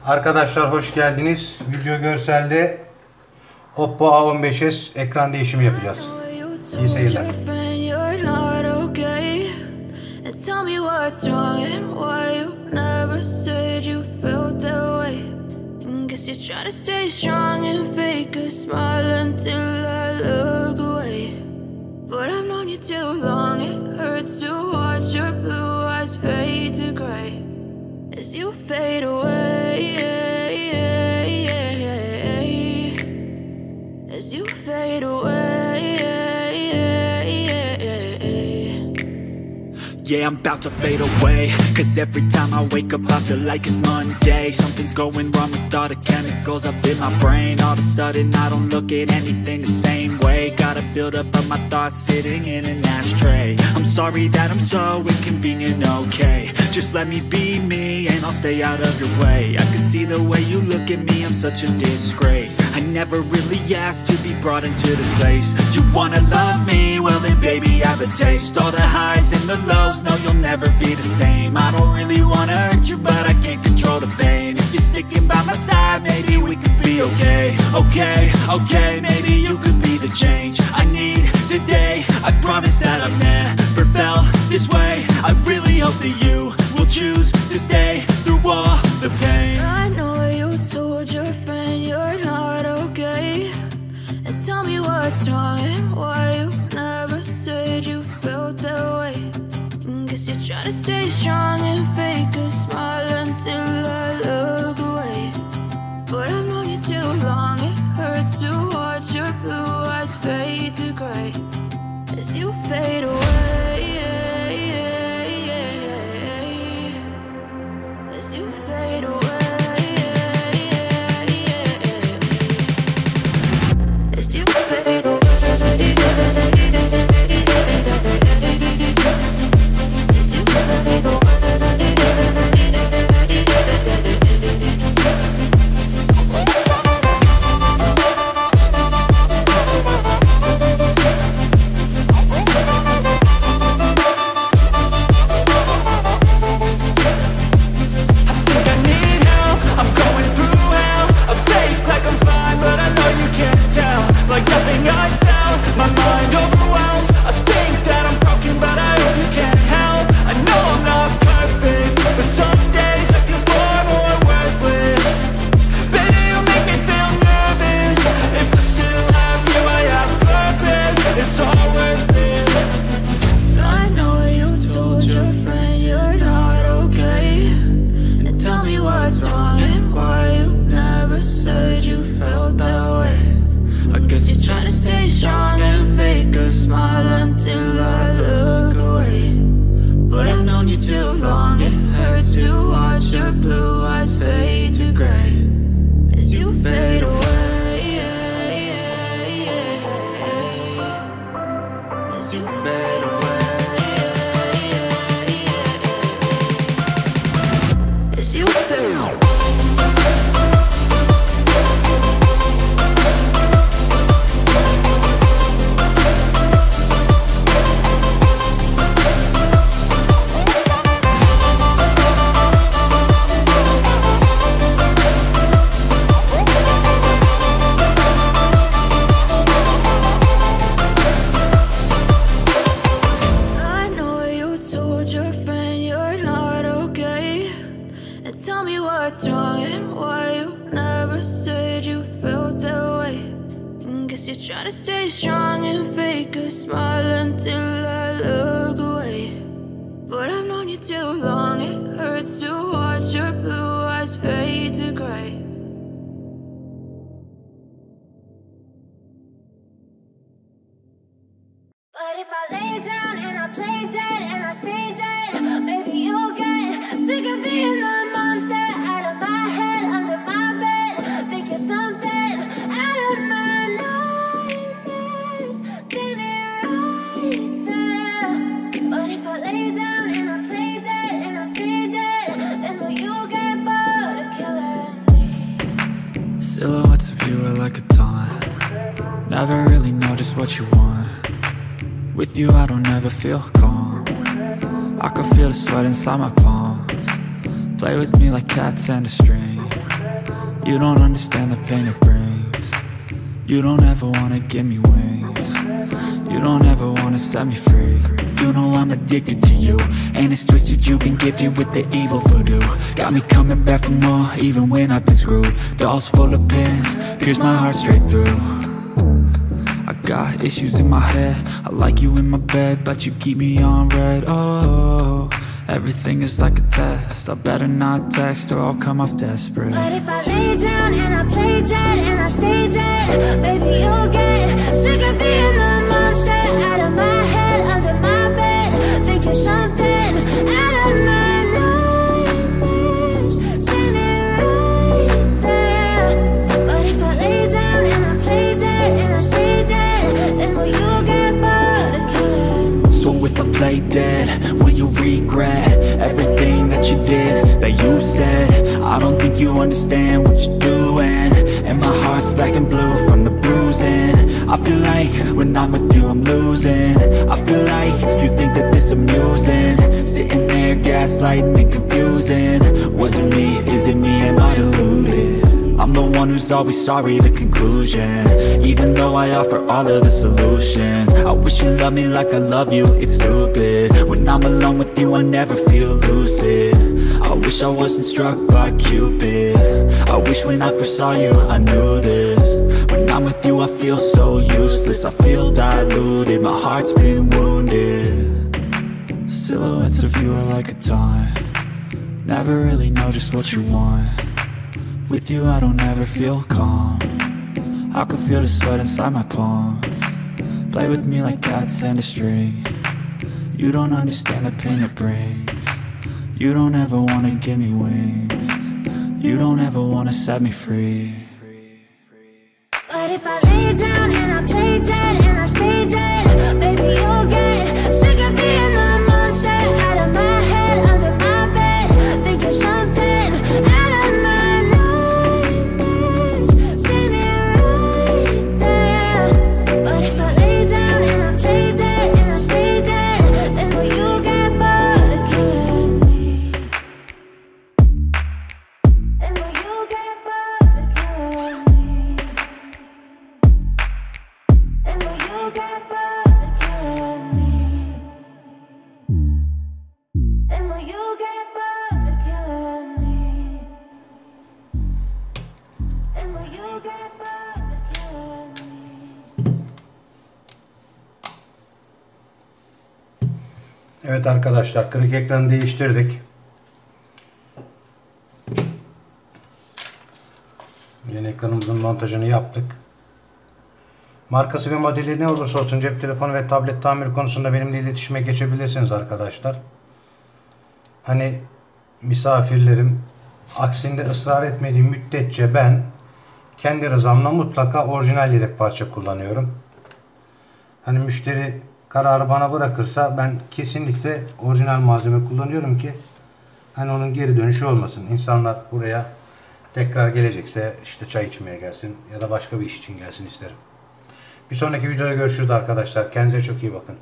Arkadaşlar hoş geldiniz. Video görselde Oppo A15s ekran değişimi yapacağız. İyi seyirler. Tell me what's wrong and why you never said you felt that way. And guess you're trying to stay strong and fake a smile until I look away. But I've known you too long, it hurts to watch your blue eyes fade to gray as you fade away, as you fade away. Yeah, I'm about to fade away, cause every time I wake up I feel like it's Monday. Something's going wrong with all the chemicals up in my brain. All of a sudden I don't look at anything the same way. Gotta build up of my thoughts sitting in an ashtray. I'm sorry that I'm so inconvenient, okay. Just let me be me and I'll stay out of your way. I can see the way you look at me, I'm such a disgrace. I never really asked to be brought into this place. You wanna love me? Well then baby I have a taste. All the highs and the lows, no, you'll never be the same. I don't really wanna hurt you, but I can't control the pain. If you're sticking by my side, maybe we could be okay. Okay, maybe you could be the change I need today. I promise that I've never felt this way. I really hope that you will choose to stay through all the pain. I know you told your friend you're not okay. And tell me what's wrong and why you never said you felt that way. Guess you're trying to stay strong and fake a smile until I look away. But I've known you too long, it hurts to watch your blue eyes fade to gray as you fade away, as you fade away, as you fade away. Try to stay strong and fake a smile until I look away. But I've known you too long, it hurts to watch your blue eyes fade to gray. But if I lay down and I play dead and I stay dead, maybe you'll get sick of being the monster out of my head, under my bed. Think you're something out of my nightmares, standing right there. But if I lay down and I play dead and I stay dead, then will you get bored of killing me? Silhouettes of you are like a taunt. Never really know just what you want. With you I don't ever feel calm. I can feel the sweat inside my palms. Play with me like cats and a string. You don't understand the pain it brings. You don't ever wanna give me wings. You don't ever wanna set me free. You know I'm addicted to you, and it's twisted, you've been gifted with the evil voodoo. Got me coming back for more, even when I've been screwed. Dolls full of pins, pierce my heart straight through. I got issues in my head, I like you in my bed, but you keep me on red. Oh, everything is like a test, I better not text or I'll come off desperate. But if I lay down and I play dead and I stay dead, baby, you'll get sick of being the monster out of my head, under my bed. Think you're something out of my nightmares, standing right there. But if I lay down and I play dead and I stay dead, then will you get bored of killing me? So if I play dead, will you regret everything that you did, that you said? I don't think you understand what you're doing, and my heart's black and blue from the bruising. I feel like when I'm with you I'm losing. I feel like you think that this amusing, sitting there gaslighting and confusing. Was it me? Is it me? Am I deluded? I'm the one who's always sorry, the conclusion, even though I offer all of the solutions. I wish you loved me like I love you, it's stupid. When I'm alone with you I never feel lucid. I wish I wasn't struck by Cupid. I wish when I first saw you I knew this. When I'm with you I feel so useless, I feel diluted, my heart's been wounded. Silhouettes of you are like a taunt, never really know just what you want. With you I don't ever feel calm, I can feel the sweat inside my palm. Play with me like cats and a string. You don't understand the pain it brings. You don't ever wanna give me wings. You don't ever wanna set me free. But if I lay down and I play dead and I stay dead, baby, you'll get sick of being the monster out of my head, under my bed. Think you're something out of my nightmares, standing right there. But if I lay down and I play dead and I stay dead, then will you get bored of killing me? Then will you get bored of killing me? And will you get bored of killing me? And will you get bored of killing me? And will you get bored of killing me? Evet arkadaşlar, kırık ekranı değiştirdik. Yeni ekranımızın montajını yaptık. Markası ve modeli ne olursa olsun cep telefonu ve tablet tamir konusunda benimle iletişime geçebilirsiniz arkadaşlar. Hani misafirlerim aksinde ısrar etmediği müddetçe ben kendi rızamla mutlaka orijinal yedek parça kullanıyorum. Hani müşteri kararı bana bırakırsa ben kesinlikle orijinal malzeme kullanıyorum ki hani onun geri dönüşü olmasın. İnsanlar buraya tekrar gelecekse işte çay içmeye gelsin ya da başka bir iş için gelsin isterim. Bir sonraki videoda görüşürüz arkadaşlar. Kendinize çok iyi bakın.